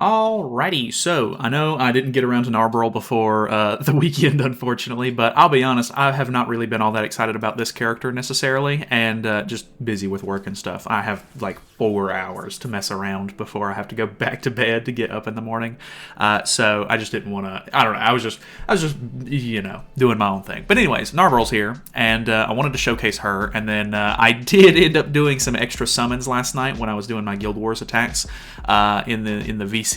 Alrighty, so I know I didn't get around to Narberal before the weekend, unfortunately, but I'll be honest, I have not really been all that excited about this character necessarily, and just busy with work and stuff. I have like 4 hours to mess around before I have to go back to bed to get up in the morning, so I just didn't want to. I don't know. I was just doing my own thing. But anyways, Narberal's here, and I wanted to showcase her, and then I did end up doing some extra summons last night when I was doing my Guild Wars attacks in the VC.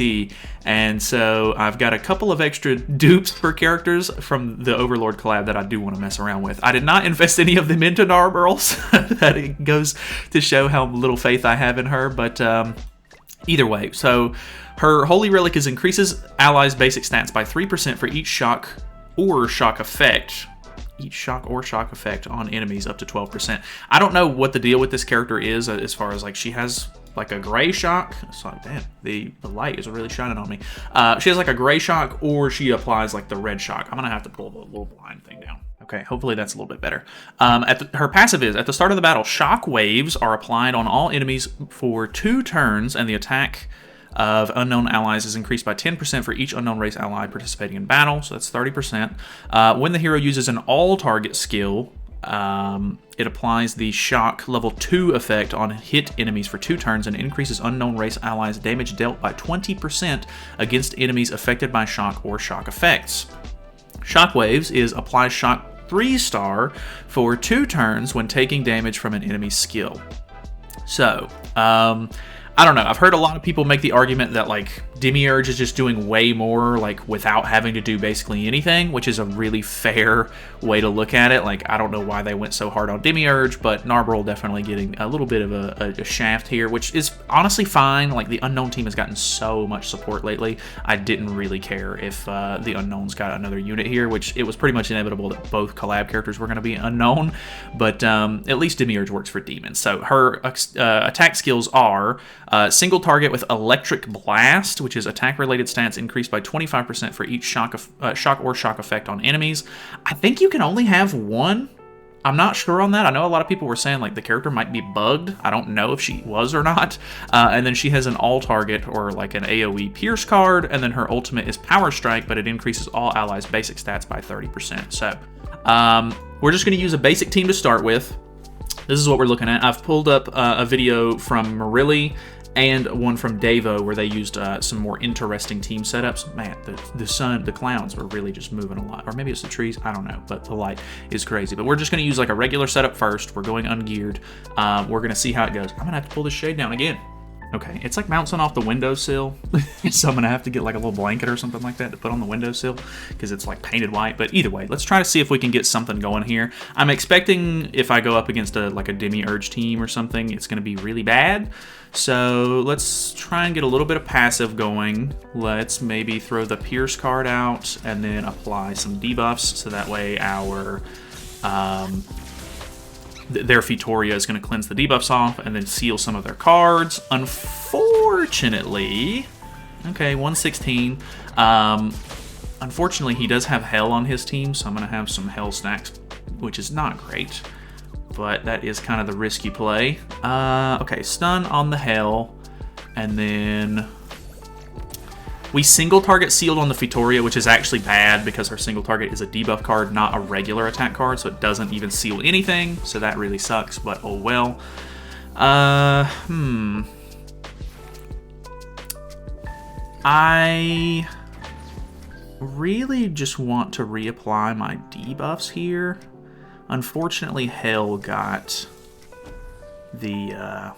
And so I've got a couple of extra dupes for characters from the Overlord collab that I do want to mess around with. I did not invest any of them into Narberals. That it goes to show how little faith I have in her. But either way, so her Holy Relic increases allies' basic stats by 3% for each shock or shock effect. Each shock or shock effect on enemies up to 12%. I don't know what the deal with this character is as far as like she has like a gray shock. So damn, the light is really shining on me. She has like a gray shock, or she applies like the red shock. I'm gonna have to pull the little blind thing down. Okay, hopefully that's a little bit better. Her passive is, at the start of the battle, shock waves are applied on all enemies for 2 turns, and the attack of unknown allies is increased by 10% for each unknown race ally participating in battle, so that's 30%. When the hero uses an all-target skill, it applies the shock level 2 effect on hit enemies for 2 turns and increases unknown race allies' damage dealt by 20% against enemies affected by shock or shock effects. Shockwaves is apply shock 3-star for 2 turns when taking damage from an enemy's skill. So, I don't know. I've heard a lot of people make the argument that like Demiurge is just doing way more like without having to do basically anything, which is a really fair way to look at it. Like, I don't know why they went so hard on Demiurge, but Narberal definitely getting a little bit of a shaft here, which is honestly fine. Like, the Unknown team has gotten so much support lately. I didn't really care if the Unknowns got another unit here, which it was pretty much inevitable that both collab characters were going to be Unknown, but at least Demiurge works for demons. So her attack skills are single target with Electric Blast, which is attack-related stats increased by 25% for each shock or shock effect on enemies. I think you can only have one. I'm not sure on that. I know a lot of people were saying like the character might be bugged. I don't know if she was or not. And then she has an all-target or like an AoE Pierce card, and then her ultimate is Power Strike, but it increases all allies' basic stats by 30%. So we're just going to use a basic team to start with. This is what we're looking at. I've pulled up a video from Marilli and one from Davo where they used some more interesting team setups. Man, the clouds are really just moving a lot. Or maybe it's the trees, I don't know, but the light is crazy. But we're just gonna use like a regular setup first. We're going ungeared. We're gonna see how it goes. I'm gonna have to pull this shade down again. Okay, it's like bouncing off the windowsill, so I'm gonna have to get like a little blanket or something like that to put on the windowsill because it's like painted white. But either way, let's try to see if we can get something going here. I'm expecting if I go up against like a Demiurge team or something, it's gonna be really bad. So let's try and get a little bit of passive going. Let's maybe throw the Pierce card out and then apply some debuffs so that way our their Fitoria is going to cleanse the debuffs off and then seal some of their cards. Unfortunately, okay, 116. Unfortunately, he does have Hell on his team, so I'm going to have some Hell stacks, which is not great, but that is kind of the risky play. Okay, stun on the Hell, and then we single target sealed on the Fitoria, which is actually bad because her single target is a debuff card, not a regular attack card, so it doesn't even seal anything, so that really sucks, but oh well. I really just want to reapply my debuffs here. Unfortunately, Hell got the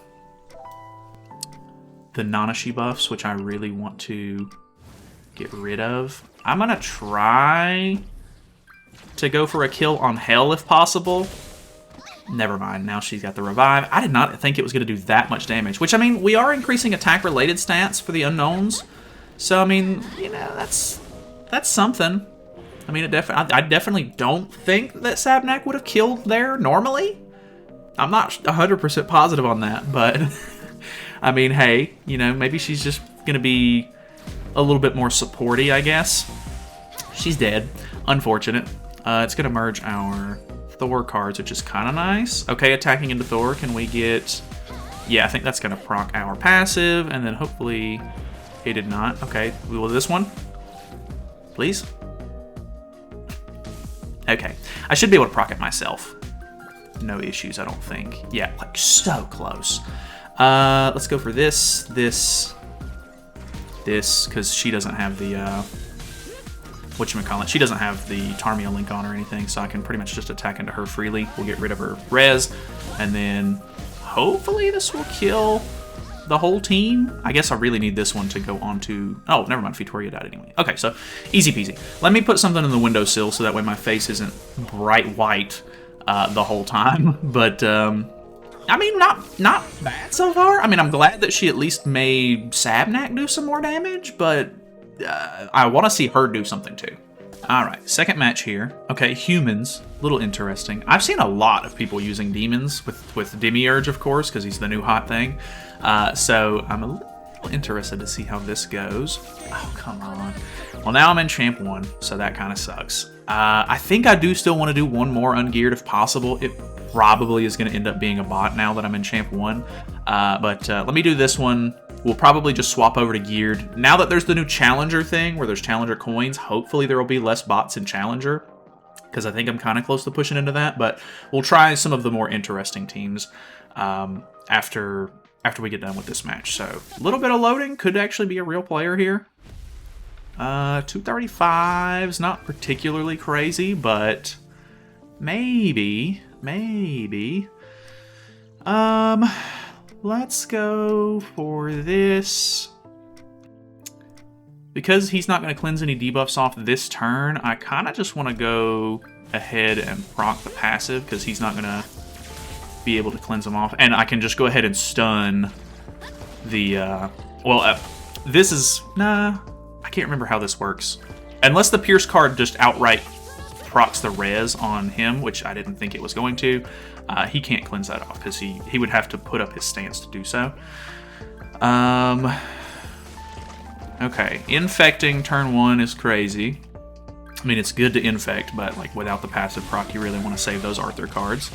Nanashi buffs, which I really want to get rid of. I'm gonna try to go for a kill on Hell if possible. Never mind, now she's got the revive. I did not think it was gonna do that much damage, which, I mean, we are increasing attack-related stats for the Unknowns. So, I mean, you know, that's something. I mean, I definitely don't think that Sabnak would have killed there normally. I'm not 100% positive on that, but I mean, hey, you know, maybe she's just gonna be a little bit more supporty, I guess. She's dead. Unfortunate. It's gonna merge our Thor cards, which is kind of nice. Okay, attacking into Thor, can we get... Yeah, I think that's gonna proc our passive, and then hopefully He did not. Okay, will this one? Please? Okay, I should be able to proc it myself. No issues, I don't think. Yeah, like so close. Let's go for this, because she doesn't have the, whatchamacallit, she doesn't have the Tarmia link on or anything, so I can pretty much just attack into her freely. We'll get rid of her res, and then hopefully this will kill the whole team. I guess I really need this one to go on to... Oh, never mind, Victoria died anyway. Okay, so easy peasy. Let me put something in the windowsill so that way my face isn't bright white the whole time. But, I mean, not bad so far. I mean, I'm glad that she at least made Sabnak do some more damage, but I want to see her do something too. Alright, second match here. Okay, humans. Little interesting. I've seen a lot of people using demons with Demiurge, of course, because he's the new hot thing. So I'm a little interested to see how this goes. Oh, come on. Well, now I'm in Champ 1, so that kind of sucks. I think I do still want to do one more ungeared if possible. It probably is going to end up being a bot now that I'm in Champ 1. But let me do this one. We'll probably just swap over to geared. Now that there's the new Challenger thing, where there's Challenger coins, hopefully there will be less bots in Challenger, because I think I'm kind of close to pushing into that. But we'll try some of the more interesting teams after we get done with this match. So a little bit of loading. Could actually be a real player here. 235's not particularly crazy, but maybe. Let's go for this. Because he's not going to cleanse any debuffs off this turn, I kind of just want to go ahead and proc the passive, because he's not going to be able to cleanse them off. And I can just go ahead and stun the... this is... Nah, I can't remember how this works. Unless the Pierce card just outright procs the res on him, which I didn't think it was going to. He can't cleanse that off because he would have to put up his stance to do so. Okay, infecting turn 1 is crazy. I mean, it's good to infect, but like without the passive proc, you really want to save those Arthur cards.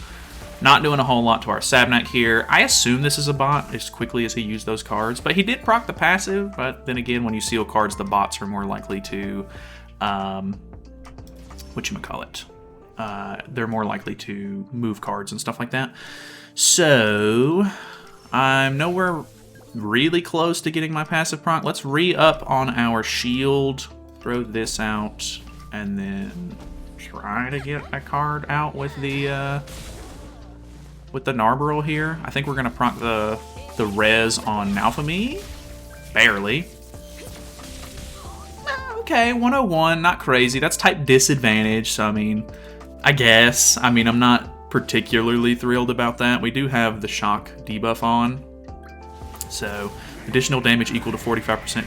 Not doing a whole lot to our Sabnak here. I assume this is a bot as quickly as he used those cards, but he did proc the passive. But then again, when you seal cards, the bots are more likely to, whatchamacallit? They're more likely to move cards and stuff like that. So I'm nowhere really close to getting my passive proc. Let's re-up on our shield, throw this out, and then try to get a card out with the Narberal here. I think we're gonna proc the res on Malphamy. Barely. Okay, 101, not crazy. That's type disadvantage, so I mean, I guess. I mean, I'm not particularly thrilled about that. We do have the shock debuff on. So, additional damage equal to 45%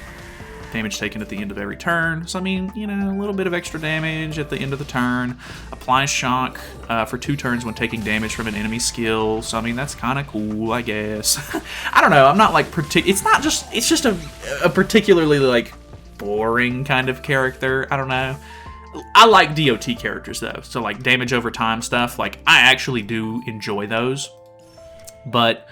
damage taken at the end of every turn. So, I mean, you know, a little bit of extra damage at the end of the turn. Applies shock for 2 turns when taking damage from an enemy skill. So, I mean, that's kind of cool, I guess. I don't know. I'm not, like, it's just a particularly, like, boring kind of character. I don't know. I like DOT characters, though. So, like, damage over time stuff, like, I actually do enjoy those. But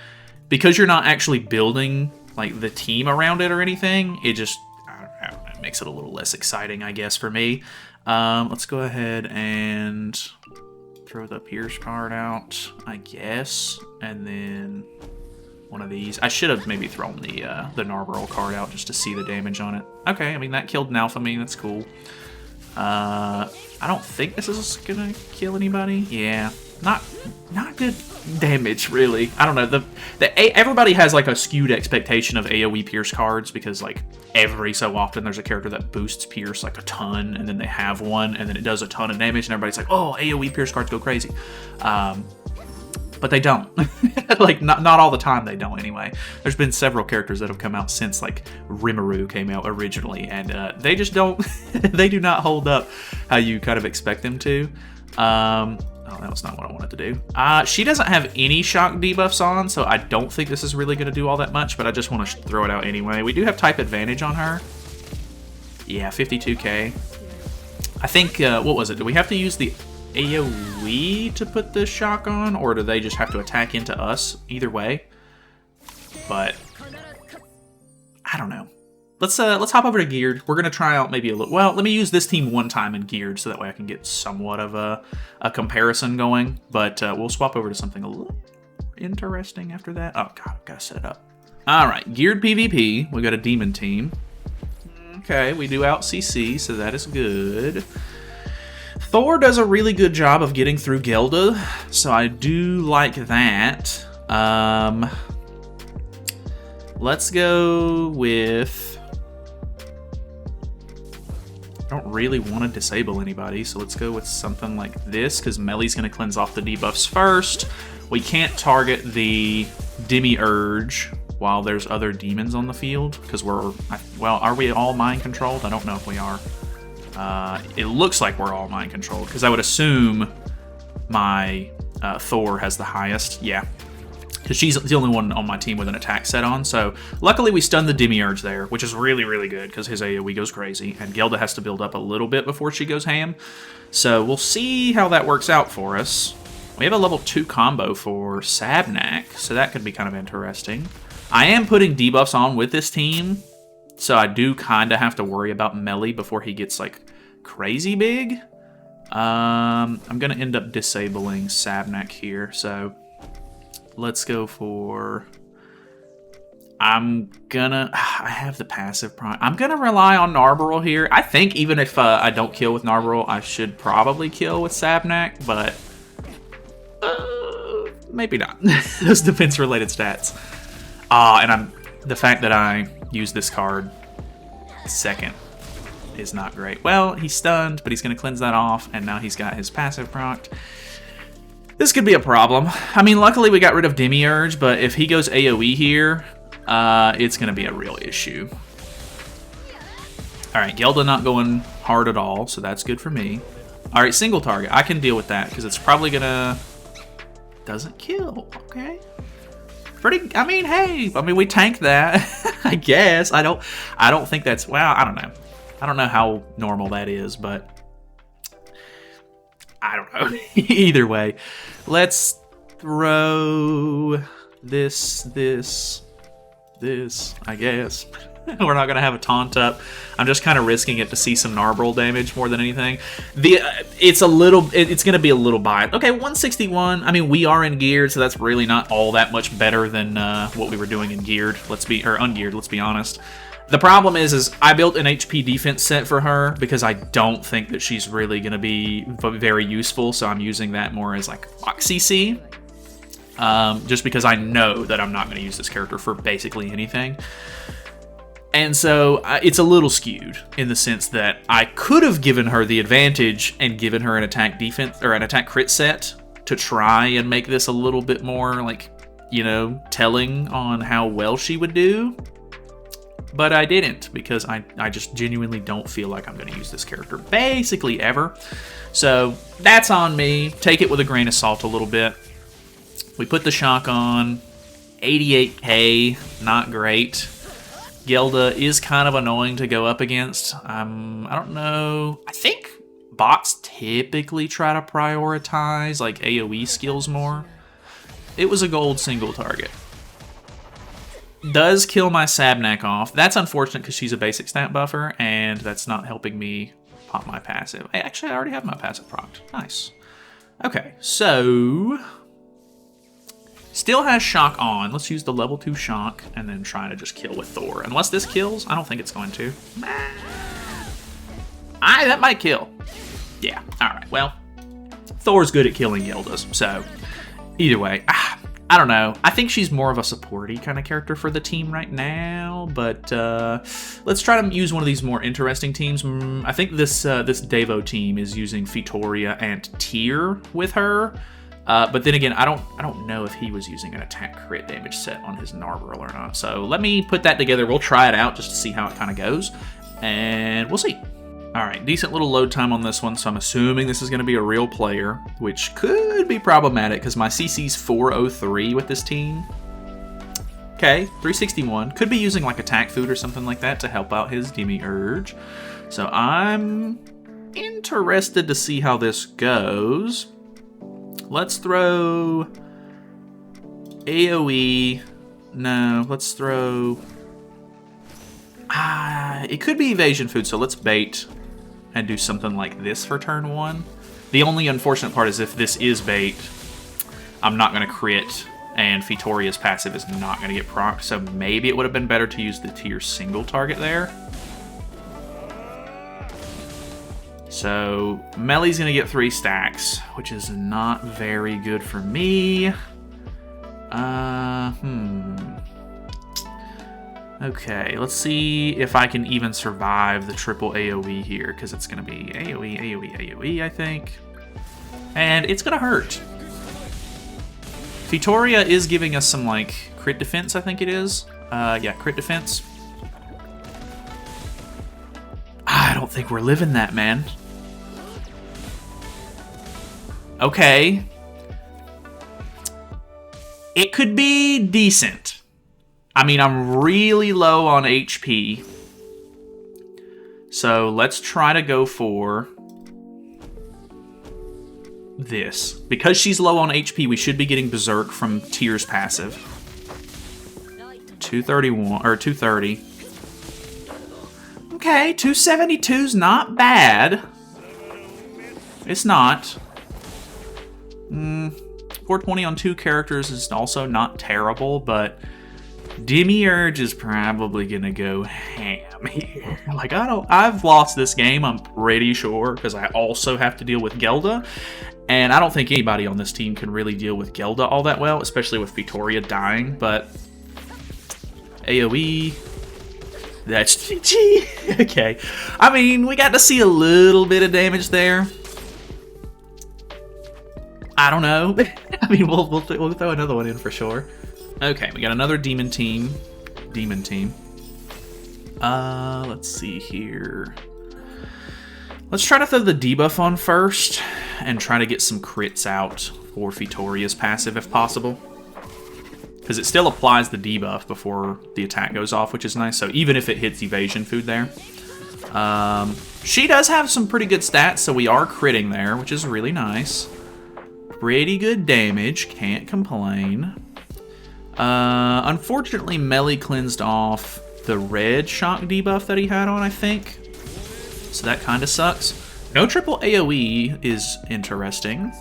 because you're not actually building, like, the team around it or anything, it just, I don't know, it makes it a little less exciting, I guess, for me. Let's go ahead and throw the Pierce card out, I guess. And then one of these. I should have maybe thrown the Narberal card out just to see the damage on it. Okay, I mean, that killed an Alphamine. That's cool. I don't think this is gonna kill anybody. Yeah, not good damage, really. I don't know. Everybody has like a skewed expectation of AoE Pierce cards because like every so often there's a character that boosts Pierce like a ton, and then they have one, and then it does a ton of damage, and everybody's like, oh, AoE Pierce cards go crazy. But they don't. Like, not all the time they don't, anyway. There's been several characters that have come out since, like, Rimuru came out originally, and they just don't... they do not hold up how you kind of expect them to. Oh, that was not what I wanted to do. She doesn't have any shock debuffs on, so I don't think this is really going to do all that much, but I just want to throw it out anyway. We do have type advantage on her. Yeah, 52k. I think, what was it? Do we have to use the AoE to put this shock on, or do they just have to attack into us? Either way. But I don't know. let's hop over to geared. We're gonna try out maybe a little. Well, let me use this team one time in geared so that way I can get somewhat of a comparison going. But we'll swap over to something a little interesting after that. Oh god, I've got to set it up. All right, geared PvP. We got a demon team. Okay, we do out CC, so that is good. Thor does a really good job of getting through Gelda, so I do like that. Let's go with... I don't really want to disable anybody, so let's go with something like this, because Melly's going to cleanse off the debuffs first. We can't target the Demiurge while there's other demons on the field, because we're... Well, are we all mind-controlled? I don't know if we are. It looks like we're all mind-controlled, because I would assume my Thor has the highest. Yeah. Because she's the only one on my team with an attack set on. So luckily we stunned the Demiurge there, which is really, really good because his AoE goes crazy. And Gelda has to build up a little bit before she goes ham. So we'll see how that works out for us. We have a level 2 combo for Sabnak, so that could be kind of interesting. I am putting debuffs on with this team, so I do kind of have to worry about Melly before he gets like crazy big. I'm going to end up disabling Sabnak here, so... Let's go for... I have the passive prime. I'm gonna rely on Narberal here. I think even if I don't kill with Narberal, I should probably kill with Sabnak, but maybe not. Those defense-related stats. And the fact that I use this card second is not great. Well, he's stunned, but he's gonna cleanse that off, and now he's got his passive procced. This could be a problem. I mean, luckily we got rid of Demiurge, but if he goes AoE here, it's going to be a real issue. Alright, Gelda not going hard at all, so that's good for me. Alright, single target. I can deal with that, because it's probably going to... Doesn't kill. Okay. Pretty... I mean, hey. I mean, we tanked that. I guess. I don't think that's... Well, I don't know. I don't know how normal that is, but... I don't know. Either way, let's throw this, I guess. We're not going to have a taunt up. I'm just kind of risking it to see some Narberal damage more than anything. It's going to be a little biased. Okay, 161. I mean, we are in geared, so that's really not all that much better than what we were doing in geared. Ungeared, let's be honest. The problem is I built an HP defense set for her because I don't think that she's really going to be very useful, so I'm using that more as like CC. Just because I know that I'm not going to use this character for basically anything. And so it's a little skewed in the sense that I could have given her the advantage and given her an attack defense or an attack crit set to try and make this a little bit more like, you know, telling on how well she would do. But I didn't, because I just genuinely don't feel like I'm going to use this character basically ever. So that's on me. Take it with a grain of salt a little bit. We put the shock on. 88k, not great. Gelda is kind of annoying to go up against. I don't know. I think bots typically try to prioritize like AoE skills more. It was a gold single target. Does kill my Sabnak off. That's unfortunate because she's a basic stat buffer, and that's not helping me pop my passive. Actually, I already have my passive procced. Nice. Okay, so... Still has shock on. Let's use the level 2 shock, and then try to just kill with Thor. Unless this kills, I don't think it's going to. That might kill. Yeah, alright, well... Thor's good at killing Geldas, so... Either way, I don't know. I think she's more of a supporty kind of character for the team right now, but let's try to use one of these more interesting teams. I think this Davo team is using Fitoria and Tyr with her, but then again, I don't know if he was using an attack crit damage set on his Narberal or not. So let me put that together. We'll try it out just to see how it kind of goes, and we'll see. Alright, decent little load time on this one, so I'm assuming this is going to be a real player, which could be problematic because my CC's 403 with this team. Okay, 361. Could be using like attack food or something like that to help out his Demiurge. So I'm interested to see how this goes. Let's throw AoE. No, let's throw... It could be evasion food, so let's bait and do something like this for turn 1. The only unfortunate part is if this is bait, I'm not going to crit, and Fitoria's passive is not going to get procced, so maybe it would have been better to use the tier single target there. So Melly's going to get 3 stacks, which is not very good for me. Okay, let's see if I can even survive the triple AoE here, because it's going to be AoE, AoE, AoE, I think. And it's going to hurt. Fitoria is giving us some, like, crit defense, I think it is. Yeah, crit defense. I don't think we're living that, man. Okay. It could be decent. I mean, I'm really low on HP. So let's try to go for this. Because she's low on HP, we should be getting Berserk from Tyr's passive. 231, or 230. Okay, 272's not bad. It's not. 420 on 2 characters is also not terrible, but Demiurge is probably gonna go ham here. Like, I've lost this game, I'm pretty sure, because I also have to deal with Gelda, and I don't think anybody on this team can really deal with Gelda all that well, especially with Fitoria dying, but AoE, that's GG. Okay, I mean, we got to see a little bit of damage there. I don't know. I mean, we'll throw another one in for sure. Okay, we got another demon team. Let's see here. Let's try to throw the debuff on first and try to get some crits out for Fitoria's passive if possible. Because it still applies the debuff before the attack goes off, which is nice. So even if it hits evasion food there. She does have some pretty good stats, so we are critting there, which is really nice. Pretty good damage, can't complain. Unfortunately, Melly cleansed off the red shock debuff that he had on, I think. So that kind of sucks. No triple AoE is interesting.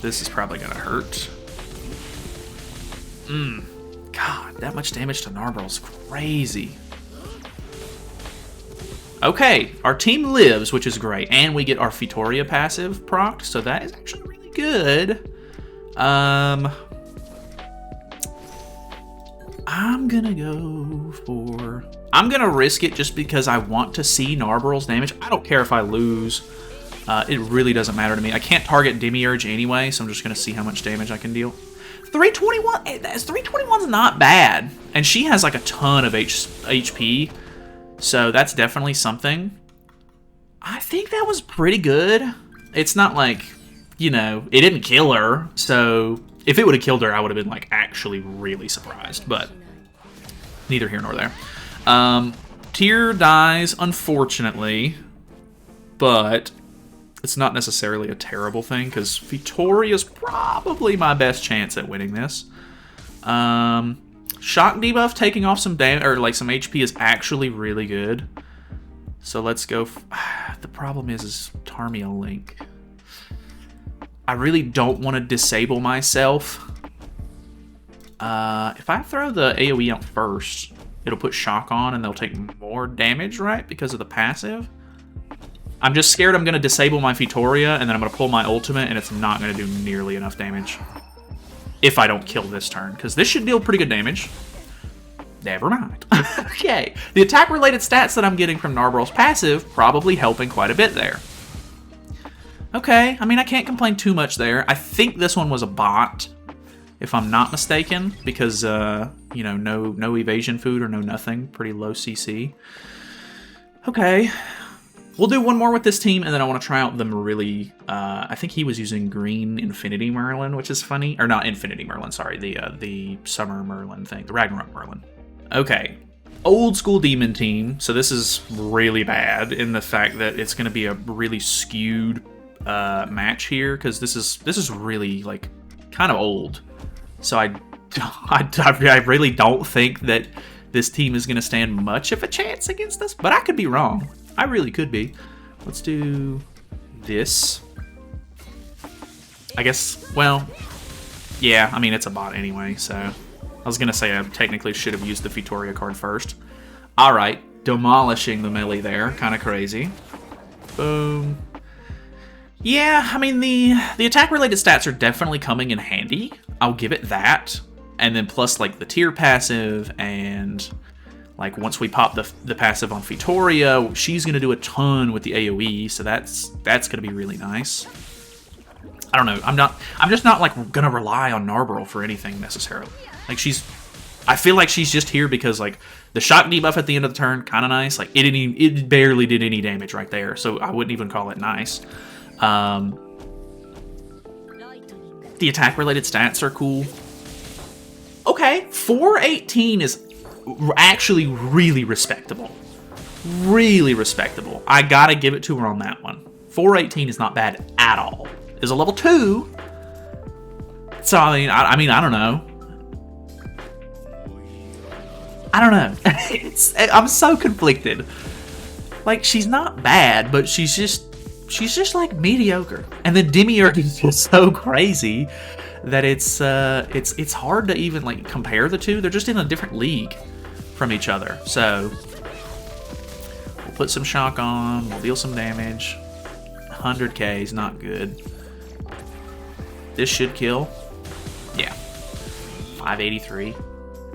This is probably gonna hurt. God, that much damage to Narberal's crazy. Okay, our team lives, which is great, and we get our Fitoria passive procced, so that is actually really good. I'm gonna risk it just because I want to see Narberal's damage. I don't care if I lose. It really doesn't matter to me. I can't target Demiurge anyway, so I'm just gonna see how much damage I can deal. 321, 321's not bad. And she has like a ton of HP. So that's definitely something. I think that was pretty good. It's not like, you know, it didn't kill her. So if it would have killed her, I would have been like actually really surprised. But neither here nor there. Tyr dies, unfortunately. But it's not necessarily a terrible thing because Fitoria is probably my best chance at winning this. Shock debuff taking off some damage or like some HP is actually really good. So let's go. The problem is Tarmia Link. I really don't want to disable myself. If I throw the AoE out first, it'll put shock on and they'll take more damage, right? Because of the passive. I'm just scared I'm going to disable my Fitoria and then I'm going to pull my ultimate and it's not going to do nearly enough damage. If I don't kill this turn, because this should deal pretty good damage. Never mind. Okay. The attack-related stats that I'm getting from Narberal's passive probably helping quite a bit there. Okay. I mean, I can't complain too much there. I think this one was a bot, if I'm not mistaken, because, you know, no evasion food or no nothing. Pretty low CC. Okay. We'll do one more with this team, and then I want to try out the Marilli. I think he was using green Infinity Merlin, which is funny. Or not Infinity Merlin, sorry. The Summer Merlin thing. The Ragnarok Merlin. Okay. Old school demon team. So this is really bad in the fact that it's going to be a really skewed match here, because this is really, like, kind of old. So I really don't think that this team is going to stand much of a chance against us, but I could be wrong. I really could be. Let's do this. I guess, well, yeah, I mean, it's a bot anyway, so I was going to say I technically should have used the Futoria card first. All right, demolishing the melee there, kind of crazy. Boom. Yeah, I mean, the attack-related stats are definitely coming in handy. I'll give it that. And then plus, like, the tier passive, and, like, once we pop the passive on Futoria, she's going to do a ton with the AoE, so that's going to be really nice. I don't know. I'm just not, like, going to rely on Narberal for anything, necessarily. Like, I feel like she's just here because, like, the shock debuff at the end of the turn, kind of nice. Like, it barely did any damage right there, so I wouldn't even call it nice. The attack-related stats are cool. Okay, 418 is actually really respectable. Really respectable. I gotta give it to her on that one. 418 is not bad at all. It's a level 2. So, I mean, I don't know. I don't know. I'm so conflicted. Like, she's not bad, but she's just like mediocre. And then Demiurge is just so crazy that it's hard to even like compare the two. They're just in a different league from each other. So we'll put some shock on, we'll deal some damage. 100k is not good. This should kill. Yeah. 583.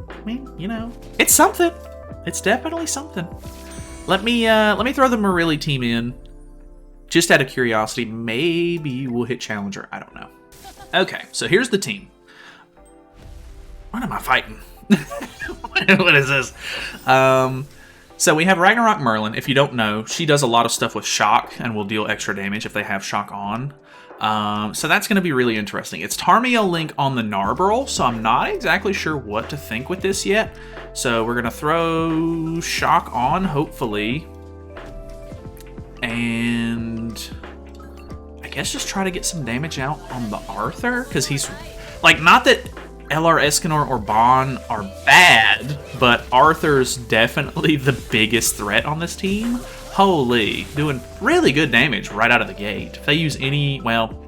I mean, you know, it's something. It's definitely something. Let me throw the Marilli team in. Just out of curiosity, maybe we'll hit Challenger. I don't know. Okay, so here's the team. What am I fighting? What is this? So we have Ragnarok Merlin. If you don't know, she does a lot of stuff with shock and will deal extra damage if they have shock on. So that's going to be really interesting. It's Tarmio Link on the Narberal, so I'm not exactly sure what to think with this yet. So we're going to throw shock on, hopefully. And I guess just try to get some damage out on the Arthur, because he's, like, not that LR Escanor or Bon are bad, but Arthur's definitely the biggest threat on this team. Holy, doing really good damage right out of the gate. If they use any, well,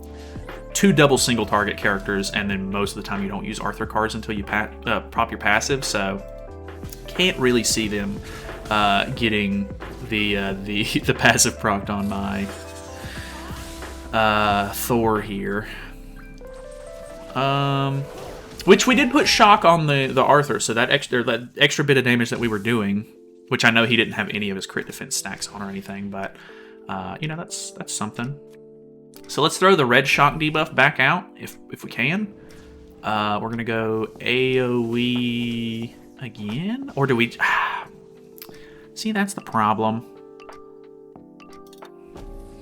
2 double single target characters, and then most of the time you don't use Arthur cards until you prop your passive, so can't really see them getting the passive procced on my Thor here. Which we did put shock on the Arthur, so that extra bit of damage that we were doing, which I know he didn't have any of his crit defense stacks on or anything, but you know, that's something. So let's throw the red shock debuff back out if we can. We're gonna go AoE again, or do we? See, that's the problem.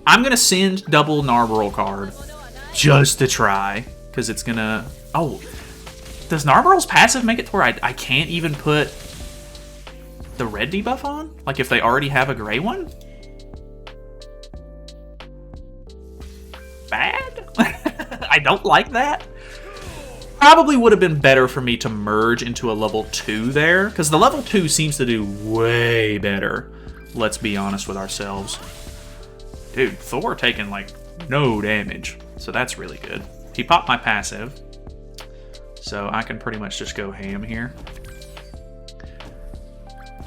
I'm gonna send double Narberal card just to try, because it's gonna. Oh, does Narberal's passive make it to where I can't even put the red debuff on? Like if they already have a gray one? Bad? I don't like that. Probably would have been better for me to merge into a level 2 there, because the level 2 seems to do way better. Let's be honest with ourselves. Dude, Thor taking like no damage, so that's really good. He popped my passive, so I can pretty much just go ham here.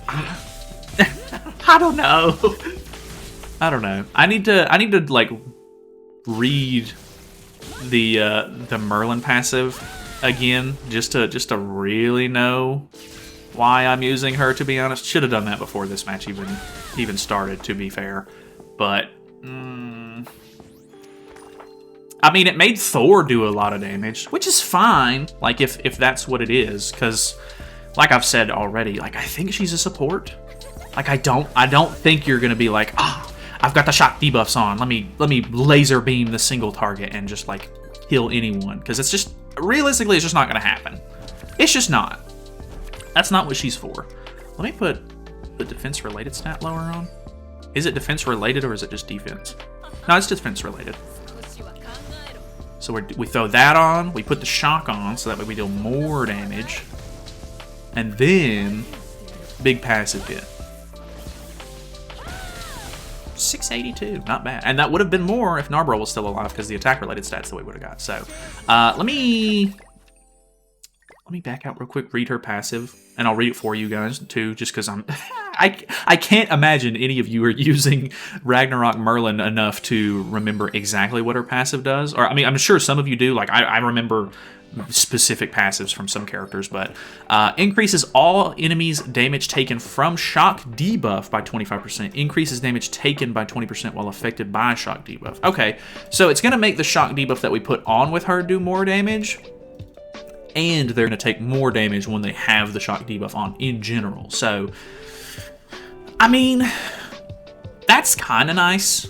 I don't know. I don't know. I need to like read the Merlin passive again just to really know why I'm using her, to be honest. Should have done that before this match even started, to be fair. But I mean, it made Thor do a lot of damage, which is fine, like if that's what it is, because like I've said already, like I think she's a support. Like I don't think you're gonna be like, I've got the shock debuffs on, let me laser beam the single target and just like heal anyone, because it's just realistically it's just not gonna happen. It's just not. That's not what she's for. Let me put the defense related stat lower on. Is it defense related or is it just defense? No, it's defense related. So we throw that on, we put the shock on, so that way we deal more damage. And then big passive hit. 682, not bad. And that would have been more if Narberal was still alive, because the attack-related stats that we would have got. So, let me back out real quick, read her passive, and I'll read it for you guys, too, just because I can't imagine any of you are using Ragnarok Merlin enough to remember exactly what her passive does. Or, I mean, I'm sure some of you do. Like, I remember specific passives from some characters, but increases all enemies' damage taken from shock debuff by 25%. Increases damage taken by 20% while affected by shock debuff. Okay, so it's going to make the shock debuff that we put on with her do more damage, and they're going to take more damage when they have the shock debuff on in general. So, I mean, that's kind of nice.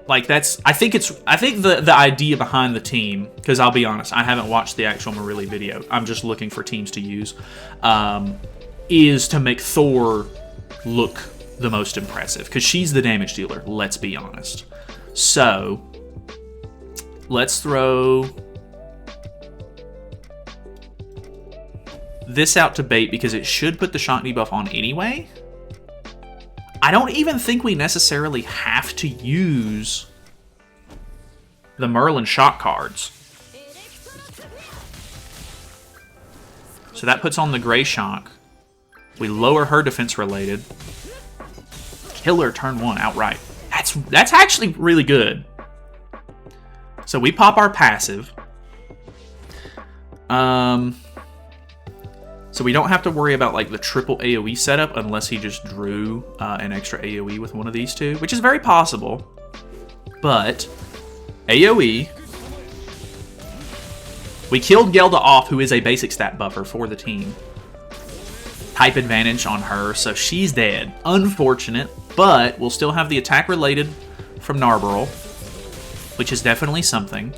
Like, that's, I think the idea behind the team, because I'll be honest, I haven't watched the actual Marilli video, I'm just looking for teams to use, is to make Thor look the most impressive, because she's the damage dealer, let's be honest. So, let's throw this out to bait, because it should put the shock debuff on anyway. I don't even think we necessarily have to use the Merlin shock cards. So that puts on the gray shock. We lower her defense related. Kill her turn 1 outright. That's actually really good. So we pop our passive. So we don't have to worry about like the triple AoE setup unless he just drew an extra AoE with one of these two, which is very possible. But AoE, we killed Gelda off, who is a basic stat buffer for the team. Type advantage on her, so she's dead. Unfortunate, but we'll still have the attack related from Narberal, which is definitely something.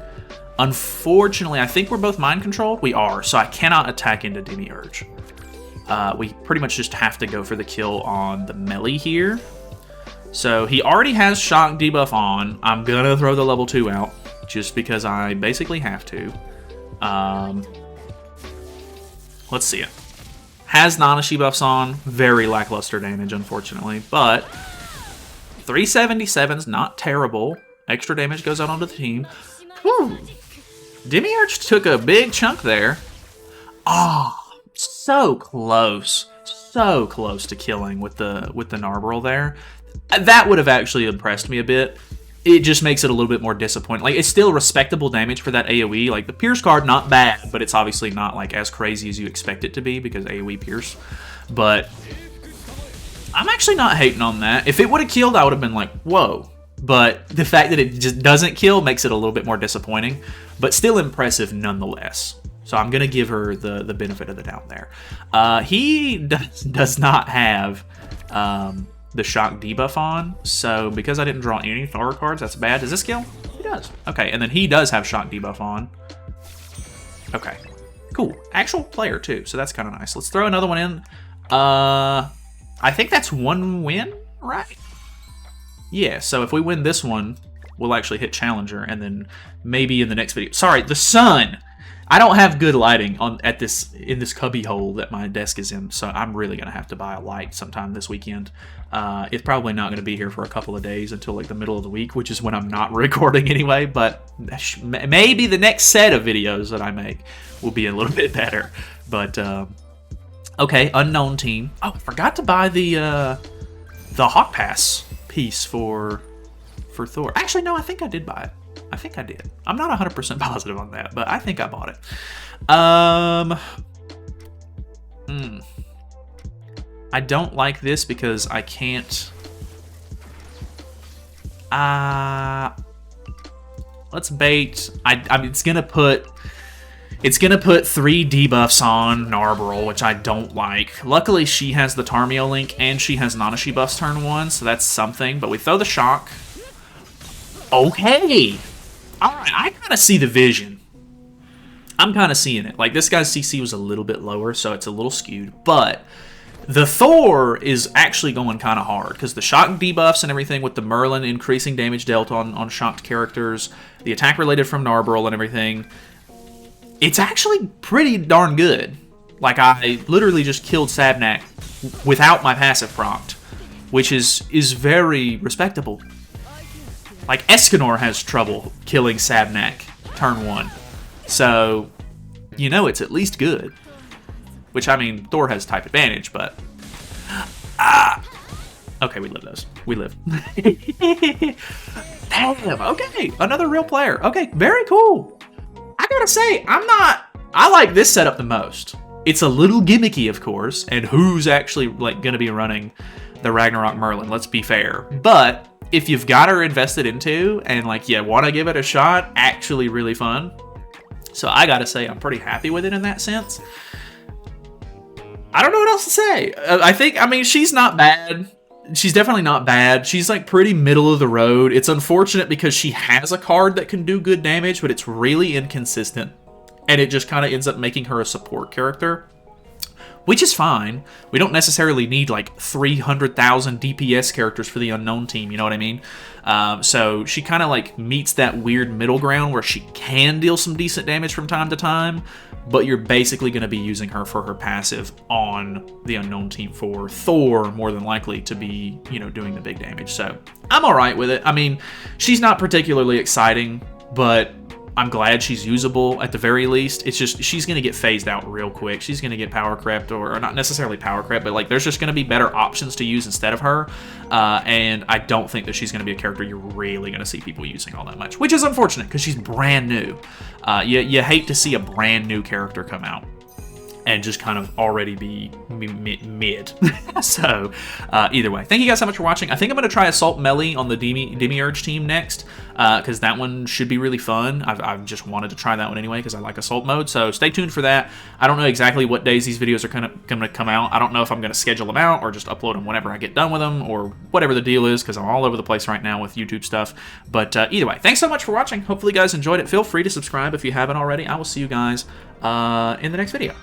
Unfortunately, I think we're both mind controlled. We are, so I cannot attack into Demiurge. We pretty much just have to go for the kill on the melee here. So he already has shock debuff on. I'm gonna throw the level 2 out just because I basically have to. Let's see it. Has Nanashi buffs on. Very lackluster damage, unfortunately, but 377's not terrible. Extra damage goes out onto the team. Whew. Demiurge took a big chunk there. Oh, so close. So close to killing with the Narberal there. That would have actually impressed me a bit. It just makes it a little bit more disappointing. Like, it's still respectable damage for that AoE. Like, the Pierce card, not bad, but it's obviously not, like, as crazy as you expect it to be because AoE Pierce. But I'm actually not hating on that. If it would have killed, I would have been like, whoa. But the fact that it just doesn't kill makes it a little bit more disappointing, but still impressive nonetheless. So I'm going to give her the benefit of the doubt there. He does not have the shock debuff on, so because I didn't draw any Thor cards, that's bad. Does this kill? He does. Okay, and then he does have shock debuff on. Okay, cool. Actual player too, so that's kind of nice. Let's throw another one in. I think that's 1 win, right? Yeah, so if we win this one, we'll actually hit Challenger, and then maybe in the next video... Sorry, the sun! I don't have good lighting in this cubby hole that my desk is in, so I'm really going to have to buy a light sometime this weekend. It's probably not going to be here for a couple of days until like the middle of the week, which is when I'm not recording anyway, but maybe the next set of videos that I make will be a little bit better. But, okay, unknown team. Oh, I forgot to buy the Hawk Pass piece for Thor. Actually, no, I think I did buy it. I think I did. I'm not 100% positive on that, but I think I bought it. I don't like this because I can't... let's bait. I mean, it's gonna put 3 debuffs on Narberal, which I don't like. Luckily, she has the Tarmio link, and she has Nanashi buffs turn 1, so that's something. But we throw the shock. Okay! Alright, I kind of see the vision. I'm kind of seeing it. Like, this guy's CC was a little bit lower, so it's a little skewed. But the Thor is actually going kind of hard, because the shock debuffs and everything with the Merlin increasing damage dealt on shocked characters, the attack related from Narberal and everything... It's actually pretty darn good. Like, I literally just killed Sabnak without my passive procced, which is very respectable. Like, Escanor has trouble killing Sabnak turn 1. So, you know it's at least good. Which, I mean, Thor has type advantage, but... Okay, we live those. We live. Damn, okay. Another real player. Okay, very cool. I gotta say, I like this setup the most. It's a little gimmicky, of course, and who's actually, like, gonna be running the Ragnarok Merlin, let's be fair. But if you've got her invested into, and, like, you want to give it a shot, actually really fun. So I gotta say, I'm pretty happy with it in that sense. I don't know what else to say. I mean, she's not bad. She's definitely not bad. She's like pretty middle of the road. It's unfortunate because she has a card that can do good damage, but it's really inconsistent. And it just kind of ends up making her a support character, which is fine. We don't necessarily need like 300,000 DPS characters for the unknown team, you know what I mean? So she kind of like meets that weird middle ground where she can deal some decent damage from time to time, but you're basically going to be using her for her passive on the unknown team for Thor, more than likely to be, you know, doing the big damage. So I'm all right with it. I mean, she's not particularly exciting, but I'm glad she's usable at the very least. It's just, she's going to get phased out real quick. She's going to get power crept, or not necessarily power crept, but like there's just going to be better options to use instead of her. And I don't think that she's going to be a character you're really going to see people using all that much, which is unfortunate because she's brand new. You hate to see a brand new character come out and just kind of already be mid. So, either way. Thank you guys so much for watching. I think I'm going to try Assault Melee on the Demiurge team next, because that one should be really fun. I've just wanted to try that one anyway, because I like Assault mode, so stay tuned for that. I don't know exactly what days these videos are going to come out. I don't know if I'm going to schedule them out, or just upload them whenever I get done with them, or whatever the deal is, because I'm all over the place right now with YouTube stuff. But either way, thanks so much for watching. Hopefully you guys enjoyed it. Feel free to subscribe if you haven't already. I will see you guys in the next video.